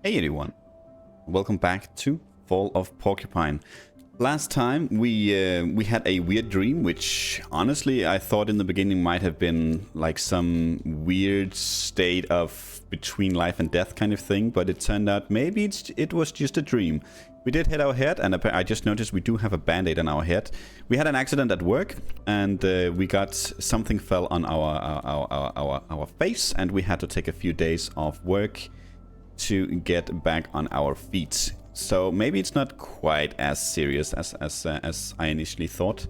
Hey everyone, welcome back to Fall of Porcupine. Last time we had a weird dream, which honestly I thought in the beginning might have been like some weird state of between life and death kind of thing, but it turned out maybe it was just a dream. We did hit our head, and I just noticed we do have a band-aid on our head. We had an accident at work, and we got something fell on our face, and we had to take a few days off work to get back on our feet. So maybe it's not quite as serious as I initially thought.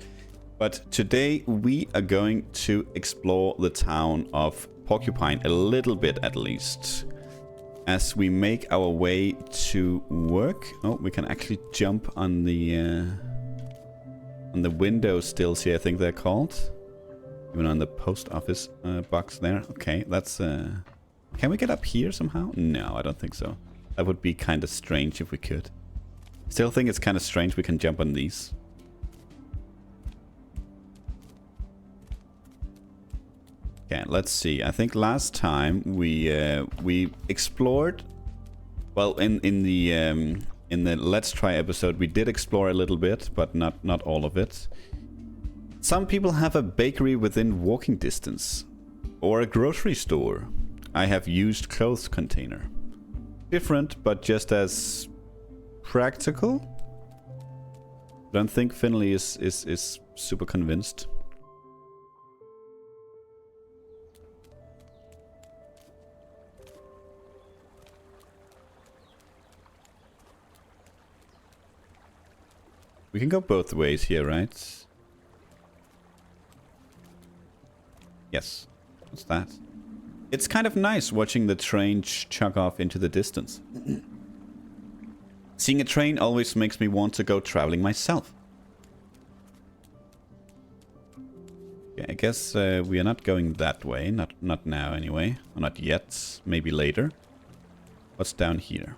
But today we are going to explore the town of Porcupine a little bit at least, as we make our way to work. Oh, we can actually jump on the window stills here, I think they're called. Even on the post office box there. Okay, that's can we get up here somehow? No, I don't think so. That would be kind of strange if we could. Still think it's kind of strange we can jump on these. Okay, let's see. I think last time we explored. Well, in the Let's Try episode, we did explore a little bit, but not all of it. Some people have a bakery within walking distance, or a grocery store. I have used clothes container. Different, but just as practical. Don't think Finley is super convinced. We can go both ways here, right? Yes. What's that? It's kind of nice watching the train chug off into the distance. Seeing a train always makes me want to go traveling myself. Yeah, I guess we are not going that way. Not now anyway. Or not yet. Maybe later. What's down here?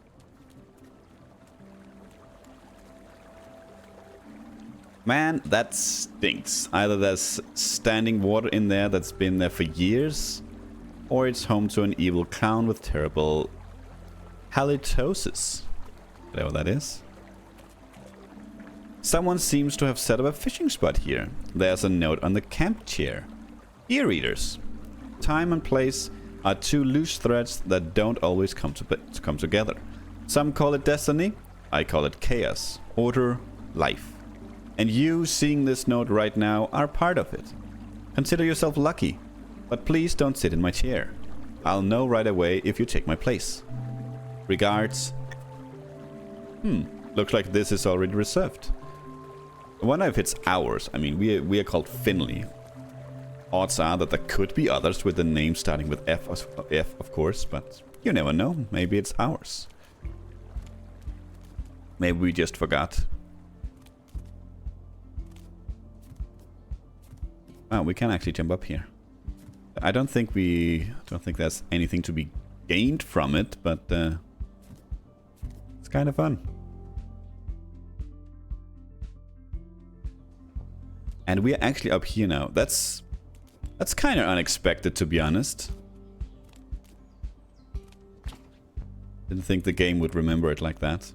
Man, that stinks. Either there's standing water in there that's been there for years, or it's home to an evil clown with terrible halitosis. Whatever that is. Someone seems to have set up a fishing spot here. There's a note on the camp chair. Dear readers, time and place are two loose threads that don't always come together. Some call it destiny, I call it chaos, order, life. And you seeing this note right now are part of it. Consider yourself lucky. But please don't sit in my chair. I'll know right away if you take my place. Regards. Looks like this is already reserved. I wonder if it's ours. I mean, we are called Finley. Odds are that there could be others with the name starting with F, of course, but you never know. Maybe it's ours. Maybe we just forgot. Oh, we can actually jump up here. I don't think there's anything to be gained from it, but it's kind of fun. And we're actually up here now. That's kind of unexpected, to be honest. Didn't think the game would remember it like that.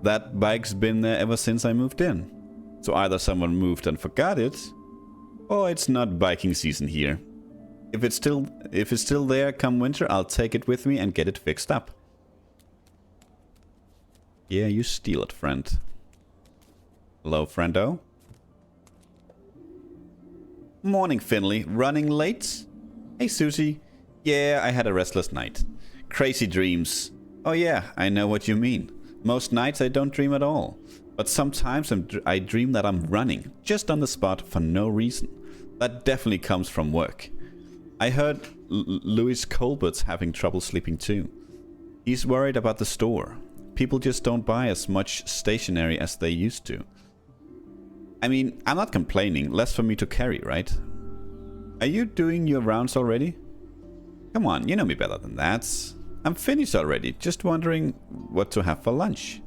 That bike's been there ever since I moved in. So either someone moved and forgot it, or it's not biking season here. If it's still there come winter, I'll take it with me and get it fixed up. Yeah, you steal it, friend. Hello, friendo. Morning, Finley. Running late? Hey, Susie. Yeah, I had a restless night. Crazy dreams. Oh yeah, I know what you mean. Most nights I don't dream at all. But sometimes I dream that I'm running, just on the spot for no reason. That definitely comes from work. I heard Louis Colbert's having trouble sleeping too. He's worried about the store. People just don't buy as much stationery as they used to. I mean, I'm not complaining, less for me to carry, right? Are you doing your rounds already? Come on, you know me better than that. I'm finished already, just wondering what to have for lunch.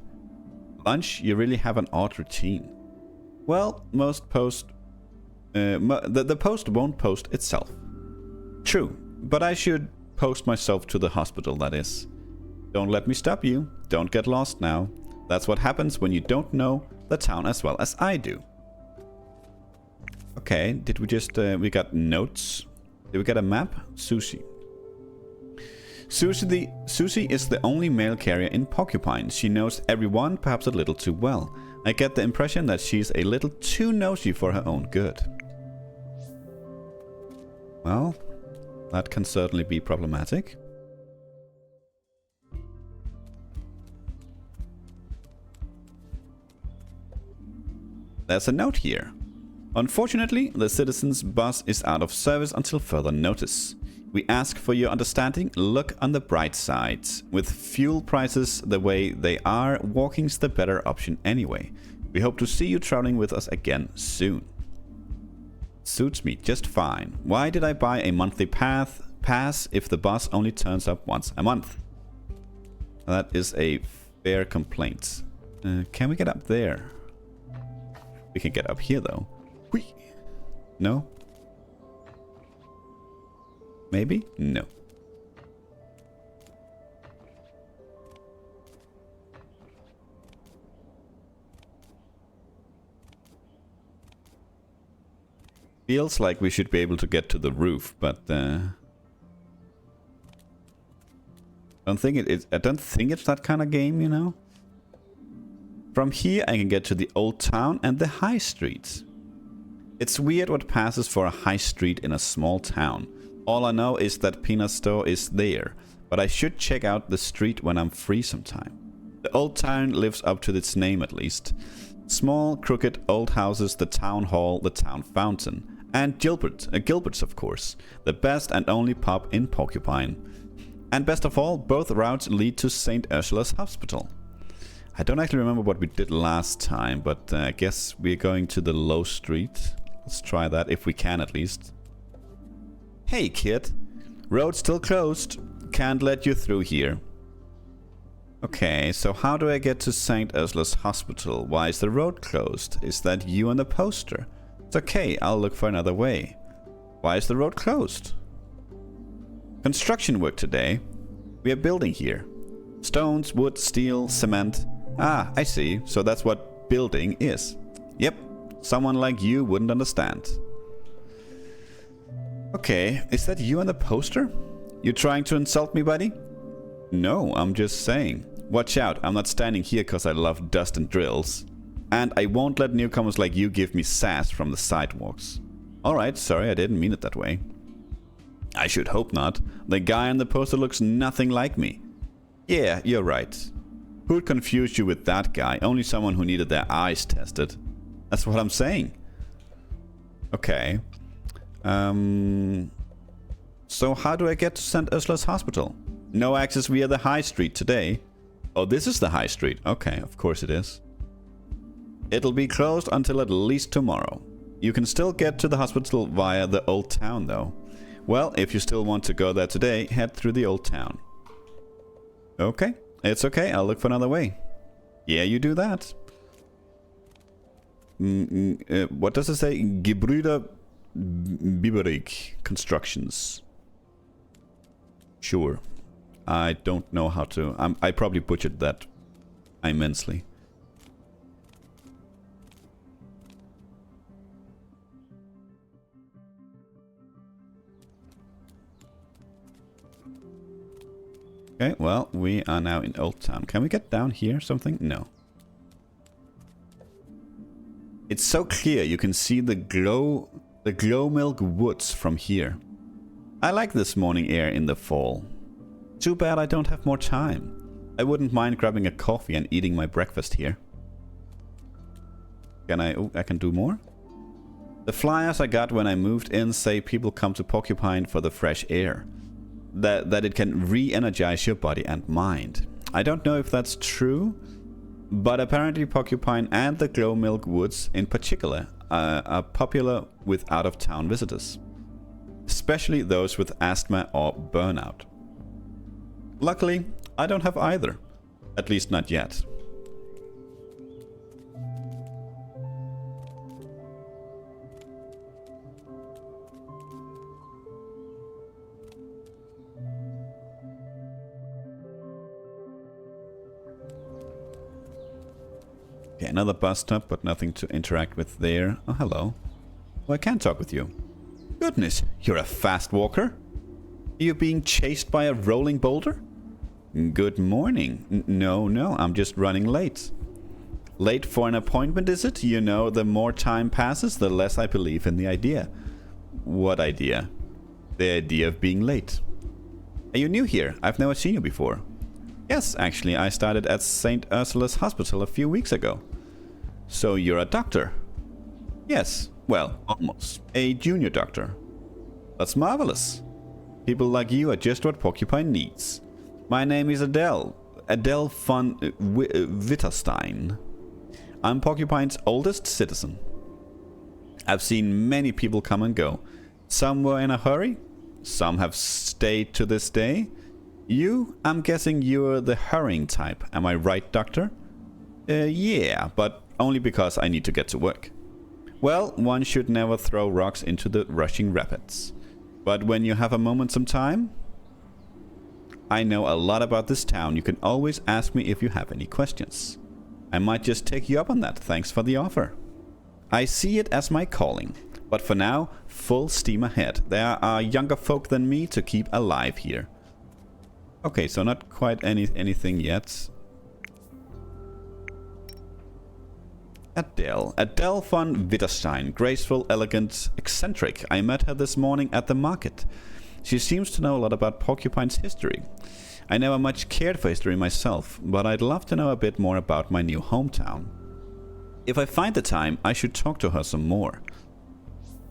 Lunch, you really have an odd routine. Well, the post won't post itself. True, But I should post myself to the hospital, that is. Don't let me stop you. Don't get lost now. That's what happens when you don't know the town as well as I do. Okay, did we just... we got notes. Did we get a map? Susie. Susie is the only mail carrier in Porcupine. She knows everyone, perhaps a little too well. I get the impression that she's a little too nosy for her own good. Well, that can certainly be problematic. There's a note here. Unfortunately, the citizens' bus is out of service until further notice. We ask for your understanding. Look on the bright side. With fuel prices the way they are, walking's the better option anyway. We hope to see you traveling with us again soon. Suits me just fine. Why did I buy a monthly pass if the bus only turns up once a month? That is a fair complaint. Can we get up there? We can get up here though. Whee! No? Maybe? No. Feels like we should be able to get to the roof, but I don't think it's that kind of game, you know. From here I can get to the old town and the high streets. It's weird what passes for a high street in a small town. All I know is that Peanut Store is there, but I should check out the street when I'm free sometime. The old town lives up to its name at least. Small, crooked old houses, the town hall, the town fountain. And Gilbert's of course, the best and only pub in Porcupine. And best of all, both routes lead to St. Ursula's Hospital. I don't actually remember what we did last time, but I guess we're going to the low street. Let's try that, if we can at least. Hey kid, road's still closed. Can't let you through here. Okay, so how do I get to St. Ursula's Hospital? Why is the road closed? Is that you on the poster? It's okay, I'll look for another way. Why is the road closed? Construction work today. We are building here. Stones, wood, steel, cement. Ah, I see. So that's what building is. Yep, someone like you wouldn't understand. Okay, is that you on the poster? You trying to insult me, buddy? No, I'm just saying. Watch out, I'm not standing here because I love dust and drills. And I won't let newcomers like you give me sass from the sidewalks. Alright, sorry, I didn't mean it that way. I should hope not. The guy on the poster looks nothing like me. Yeah, you're right. Who'd confuse you with that guy? Only someone who needed their eyes tested. That's what I'm saying. Okay. So how do I get to St. Ursula's Hospital? No access via the high street today. Oh, this is the high street. Okay, of course it is. It'll be closed until at least tomorrow. You can still get to the hospital via the old town though. Well, if you still want to go there today, head through the old town. Okay, it's okay. I'll look for another way. Yeah, you do that. What does it say? Gebrüder Biberig Constructions. Sure. I don't know how to... I probably butchered that immensely. Okay, well, we are now in Old Town. Can we get down here something? No. It's so clear you can see the glow milk woods from here. I like this morning air in the fall. Too bad I don't have more time. I wouldn't mind grabbing a coffee and eating my breakfast here. Can I... Oh, I can do more? The flyers I got when I moved in say people come to Porcupine for the fresh air. That it can re-energize your body and mind. I don't know if that's true, but apparently Porcupine and the Glow Milk Woods in particular are popular with out-of-town visitors. Especially those with asthma or burnout. Luckily, I don't have either. At least not yet. Okay, another bus stop, but nothing to interact with there. Oh, hello. Well, I can talk with you. Goodness, you're a fast walker? Are you being chased by a rolling boulder? Good morning. No, I'm just running late. Late for an appointment, is it? You know, the more time passes, the less I believe in the idea. What idea? The idea of being late. Are you new here? I've never seen you before. Yes, actually, I started at St. Ursula's Hospital a few weeks ago. So you're a doctor? Yes, well, almost. A junior doctor. That's marvelous. People like you are just what Porcupine needs. My name is Adele. Adele von Witterstein. I'm Porcupine's oldest citizen. I've seen many people come and go. Some were in a hurry. Some have stayed to this day. You, I'm guessing you're the hurrying type. Am I right, doctor? Yeah, but only because I need to get to work. Well, one should never throw rocks into the rushing rapids. But when you have a moment some time... I know a lot about this town. You can always ask me if you have any questions. I might just take you up on that. Thanks for the offer. I see it as my calling. But for now, full steam ahead. There are younger folk than me to keep alive here. Okay, so not quite anything yet. Adele. Adele von Witterstein. Graceful, elegant, eccentric. I met her this morning at the market. She seems to know a lot about Porcupine's history. I never much cared for history myself, but I'd love to know a bit more about my new hometown. If I find the time, I should talk to her some more.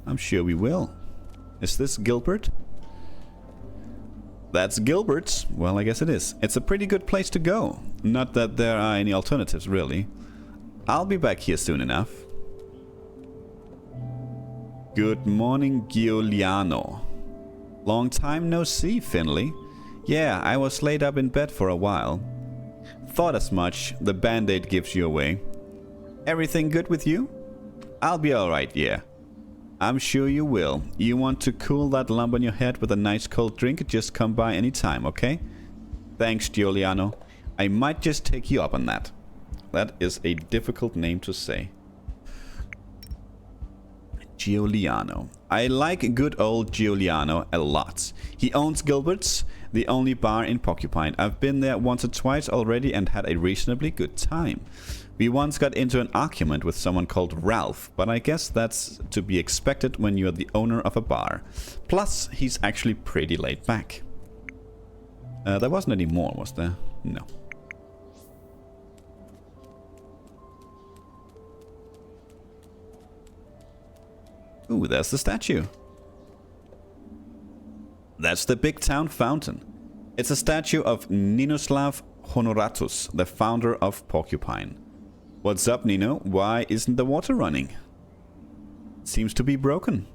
I'm sure we will. Is this Gilbert? That's Gilbert's. Well, I guess it is. It's a pretty good place to go. Not that there are any alternatives, really. I'll be back here soon enough. Good morning, Giuliano. Long time no see, Finley. Yeah, I was laid up in bed for a while. Thought as much. The band-aid gives you away. Everything good with you? I'll be alright, yeah. I'm sure you will. You want to cool that lump on your head with a nice cold drink? Just come by any time, okay? Thanks, Giuliano. I might just take you up on that. That is a difficult name to say. Giuliano. I like good old Giuliano a lot. He owns Gilbert's, the only bar in Porcupine. I've been there once or twice already and had a reasonably good time. We once got into an argument with someone called Ralph, but I guess that's to be expected when you're the owner of a bar. Plus, he's actually pretty laid back. There wasn't any more, was there? No. Ooh, there's the statue. That's the big town fountain. It's a statue of Ninoslav Honoratus, the founder of Porcupine. What's up, Nino? Why isn't the water running? Seems to be broken.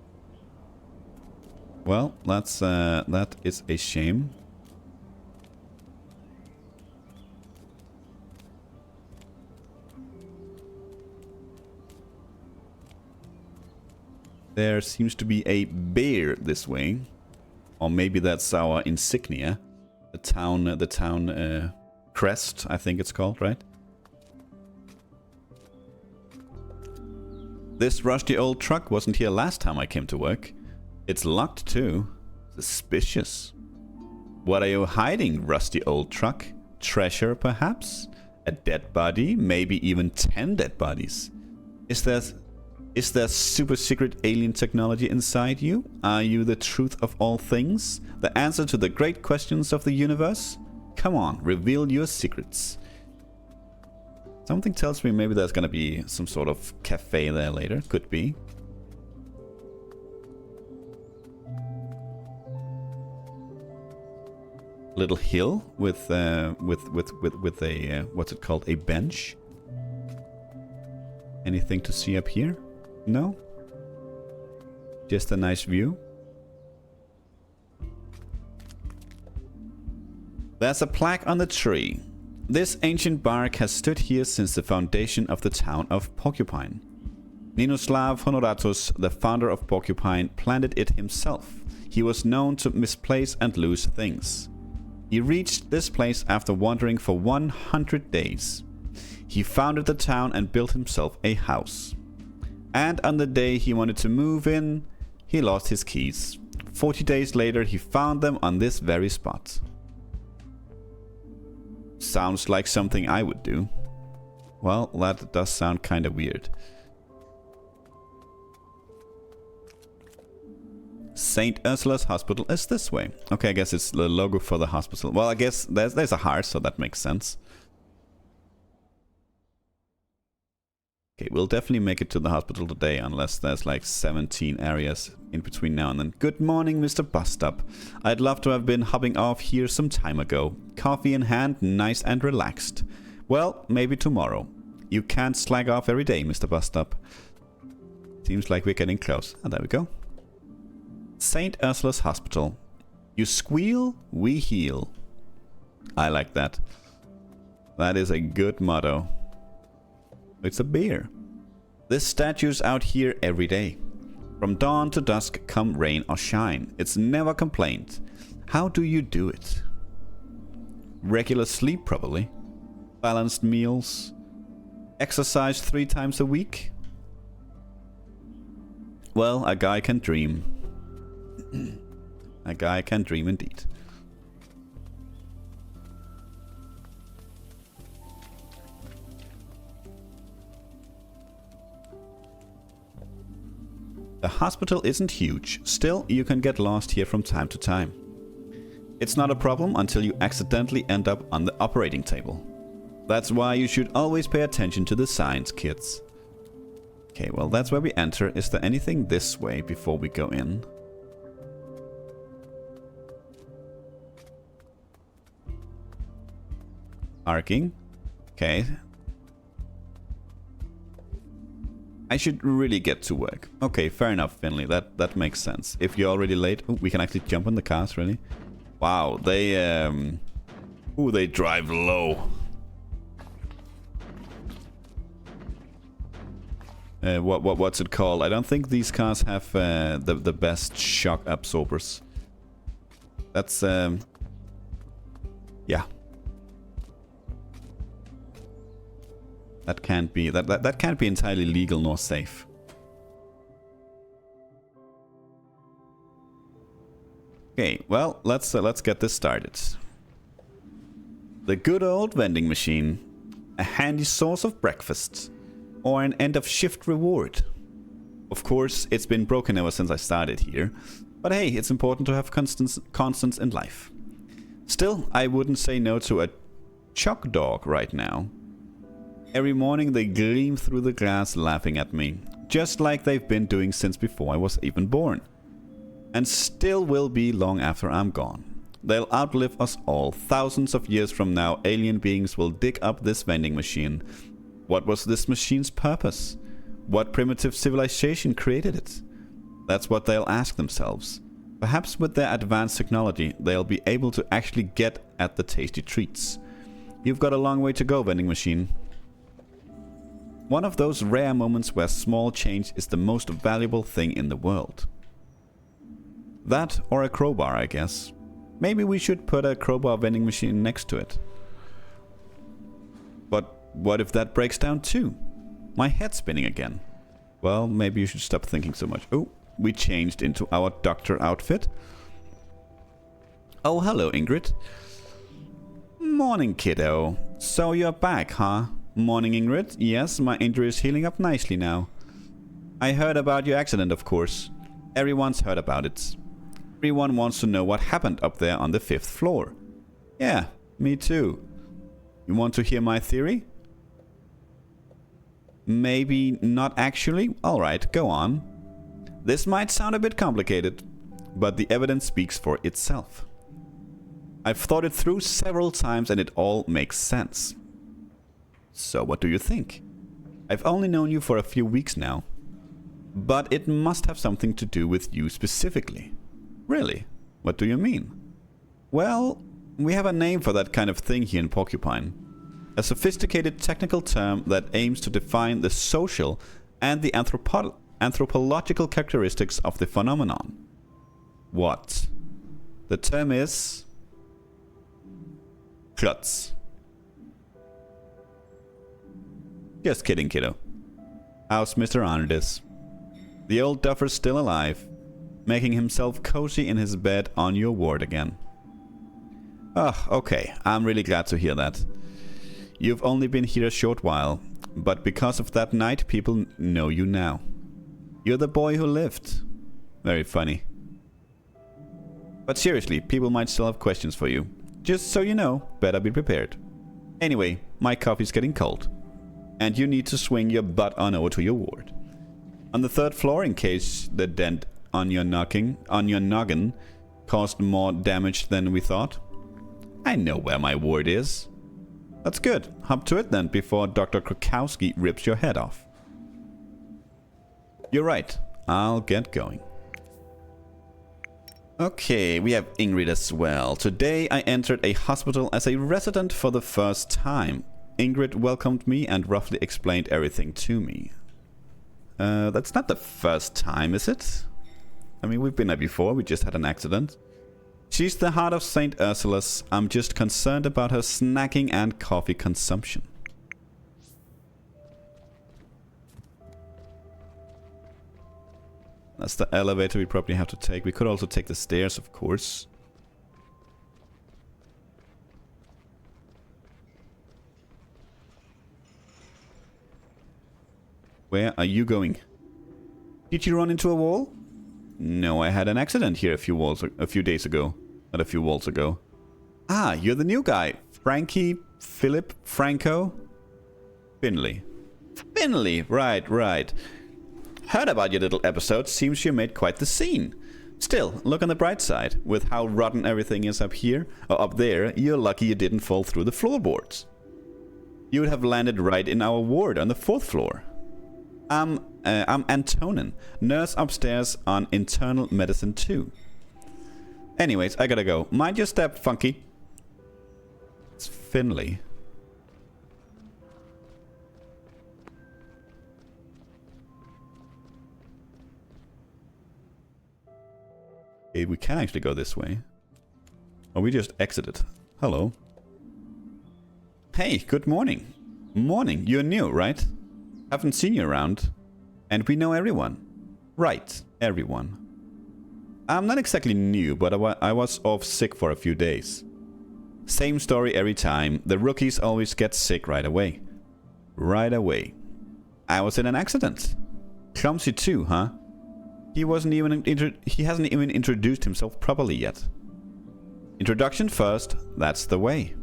Well, that is a shame. There seems to be a bear this way. Or maybe that's our insignia. The town crest, I think it's called, right? This rusty old truck wasn't here last time I came to work. It's locked too. Suspicious. What are you hiding, rusty old truck? Treasure, perhaps? A dead body? Maybe even 10 dead bodies. Is there super secret alien technology inside you? Are you the truth of all things? The answer to the great questions of the universe? Come on, reveal your secrets. Something tells me maybe there's gonna be some sort of cafe there later. Could be. Little hill with a what's it called? A bench. Anything to see up here? No? Just a nice view. There's a plaque on the tree. This ancient bark has stood here since the foundation of the town of Porcupine. Ninoslav Honoratus, the founder of Porcupine, planted it himself. He was known to misplace and lose things. He reached this place after wandering for 100 days. He founded the town and built himself a house. And on the day he wanted to move in, he lost his keys. 40 days later, he found them on this very spot. Sounds like something I would do. Well, that does sound kind of weird. St. Ursula's Hospital is this way. Okay, I guess it's the logo for the hospital. Well, I guess there's a heart, so that makes sense. Okay, we'll definitely make it to the hospital today, unless there's like 17 areas in between now and then. Good morning, Mr. Bus Stop. I'd love to have been hopping off here some time ago. Coffee in hand, nice and relaxed. Well, maybe tomorrow. You can't slack off every day, Mr. Bus Stop. Seems like we're getting close. Oh, there we go. St. Ursula's Hospital. You squeal, we heal. I like that. That is a good motto. It's a beer. This statue's out here every day. From dawn to dusk, come rain or shine. It's never complained. How do you do it? Regular sleep, probably. Balanced meals. Exercise 3 times a week. Well, a guy can dream. A guy can dream indeed. The hospital isn't huge, still you can get lost here from time to time. It's not a problem until you accidentally end up on the operating table. That's why you should always pay attention to the signs, kids. Okay, well that's where we enter. Is there anything this way before we go in? Arcing. Okay. I should really get to work. Okay, fair enough, Finley. That makes sense. If you're already late... Oh, we can actually jump in the cars, really? Wow, they... Ooh, they drive low. What's it called? I don't think these cars have the best shock absorbers. That's... Yeah. That can't be that can't be entirely legal nor safe. Okay, well, let's get this started. The good old vending machine, a handy source of breakfast, or an end of shift reward. Of course, it's been broken ever since I started here, but hey, it's important to have constants in life. Still, I wouldn't say no to a choc dog right now. Every morning they gleam through the glass laughing at me, just like they've been doing since before I was even born. And still will be long after I'm gone. They'll outlive us all. Thousands of years from now, alien beings will dig up this vending machine. What was this machine's purpose? What primitive civilization created it? That's what they'll ask themselves. Perhaps with their advanced technology, they'll be able to actually get at the tasty treats. You've got a long way to go, vending machine. One of those rare moments where small change is the most valuable thing in the world. That or a crowbar, I guess. Maybe we should put a crowbar vending machine next to it. But what if that breaks down too? My head's spinning again. Well, maybe you should stop thinking so much. Oh, we changed into our doctor outfit. Oh, hello, Ingrid. Morning, kiddo. So you're back, huh? Morning, Ingrid. Yes, my injury is healing up nicely now. I heard about your accident, of course. Everyone's heard about it. Everyone wants to know what happened up there on the 5th floor. Yeah, me too. You want to hear my theory? Maybe not actually? Alright, go on. This might sound a bit complicated, but the evidence speaks for itself. I've thought it through several times and it all makes sense. So what do you think? I've only known you for a few weeks now. But it must have something to do with you specifically. Really? What do you mean? Well, we have a name for that kind of thing here in Porcupine. A sophisticated technical term that aims to define the social and the anthropological characteristics of the phenomenon. What? The term is... Klutz. Just kidding, kiddo. How's Mr. Arnardis? The old duffer's still alive, making himself cozy in his bed on your ward again. Oh, okay. I'm really glad to hear that. You've only been here a short while, but because of that night, people know you now. You're the boy who lived. Very funny. But seriously, people might still have questions for you. Just so you know, better be prepared. Anyway, my coffee's getting cold. And you need to swing your butt on over to your ward. On the 3rd floor, in case the dent on your noggin caused more damage than we thought. I know where my ward is. That's good. Hop to it then before Dr. Krakowski rips your head off. You're right. I'll get going. Okay, we have Ingrid as well. Today I entered a hospital as a resident for the first time. Ingrid welcomed me and roughly explained everything to me. That's not the first time, is it? I mean, we've been there before. We just had an accident. She's the heart of St. Ursula's. I'm just concerned about her snacking and coffee consumption. That's the elevator we probably have to take. We could also take the stairs, of course. Where are you going? Did you run into a wall? No, I had an accident here a few days ago. Not a few walls ago. Ah, you're the new guy. Frankie, Philip, Franco? Finley. Finley, right. Heard about your little episode. Seems you made quite the scene. Still, look on the bright side. With how rotten everything is up here, or up there, you're lucky you didn't fall through the floorboards. You would have landed right in our ward on the 4th floor. I'm Antonin, nurse upstairs on internal medicine 2. Anyways, I gotta go. Mind your step, Funky. It's Finley. Okay, we can actually go this way. Oh, we just exited. Hello. Hey, good morning. Morning, you're new, right? Haven't seen you around. And we know everyone. Right, everyone. I'm not exactly new, but I was off sick for a few days. Same story every time. The rookies always get sick right away. Right away. I was in an accident. Clumsy too, huh? He hasn't even introduced himself properly yet. Introduction first, that's the way.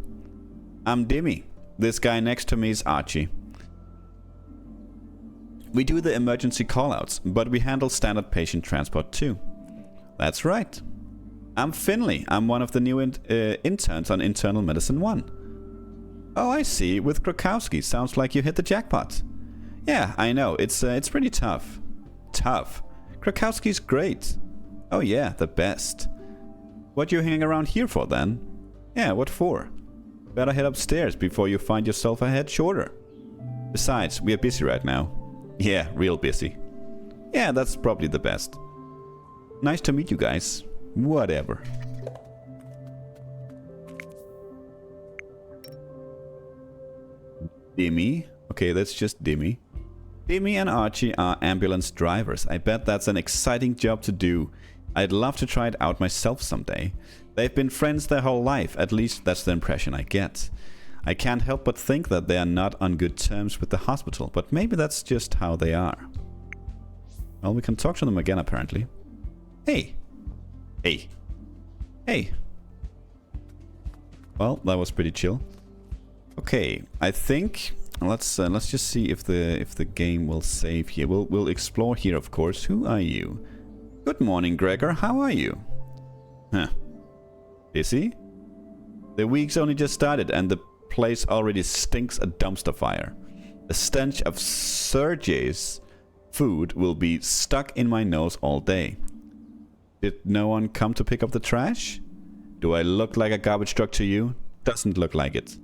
I'm Dimmy. This guy next to me is Archie. We do the emergency callouts, but we handle standard patient transport too. That's right. I'm Finley. I'm one of the new interns on Internal Medicine 1. Oh, I see. With Krakowski. Sounds like you hit the jackpot. Yeah, I know. It's pretty tough. Tough? Krakowski's great. Oh yeah, the best. What you hanging around here for then? Yeah, what for? Better head upstairs before you find yourself a head shorter. Besides, we are busy right now. Yeah, real busy. Yeah, that's probably the best. Nice to meet you guys. Whatever. Dimmy? Okay, that's just Dimmy. Dimmy and Archie are ambulance drivers. I bet that's an exciting job to do. I'd love to try it out myself someday. They've been friends their whole life, at least that's the impression I get. I can't help but think that they are not on good terms with the hospital, but maybe that's just how they are. Well, we can talk to them again, apparently. Hey. Hey. Hey. Well, that was pretty chill. Okay, I think let's just see if the game will save here. We'll explore here, of course. Who are you? Good morning, Gregor. How are you? Huh. Busy? The week's only just started and the place already stinks a dumpster fire. The stench of Sergei's food will be stuck in my nose all day. Did no one come to pick up the trash? Do I look like a garbage truck to you? Doesn't look like it.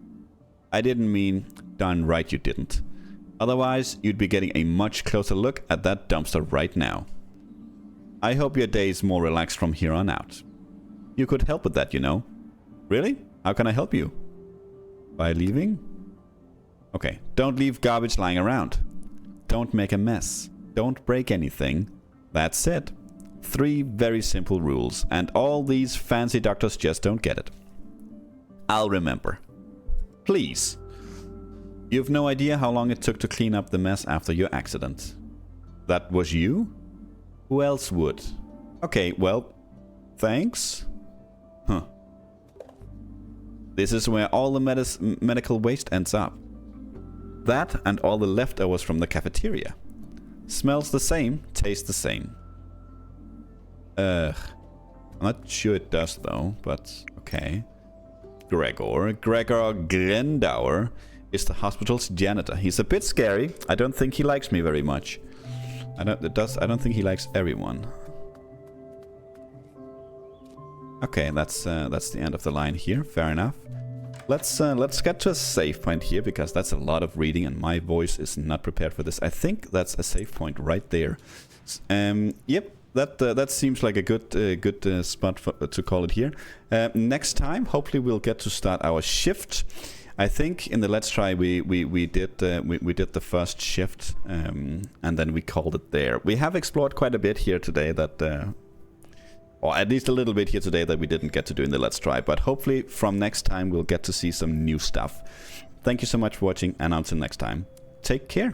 I didn't mean, darn right you didn't. Otherwise, you'd be getting a much closer look at that dumpster right now. I hope your day is more relaxed from here on out. You could help with that, you know. Really? How can I help you? By leaving? Okay, don't leave garbage lying around. Don't make a mess. Don't break anything. That's it. 3 very simple rules, and all these fancy doctors just don't get it. I'll remember. Please. You've no idea how long it took to clean up the mess after your accident. That was you? Who else would? Okay, well, thanks. Huh. This is where all the medical waste ends up. That and all the leftovers from the cafeteria. Smells the same, tastes the same. I'm not sure it does though, but okay. Gregor Grendauer is the hospital's janitor. He's a bit scary. I don't think he likes me very much. I don't think he likes everyone. Okay, that's the end of the line here. Fair enough. Let's get to a save point here, because that's a lot of reading and my voice is not prepared for this. I think that's a save point right there. Yep, that seems like a good spot to call it here. Next time, hopefully we'll get to start our shift. I think in the Let's Try we did the first shift, and then we called it there. We have explored quite a bit here today that. Or at least a little bit here today that we didn't get to do in the Let's Try. But hopefully from next time we'll get to see some new stuff. Thank you so much for watching, and until next time, take care.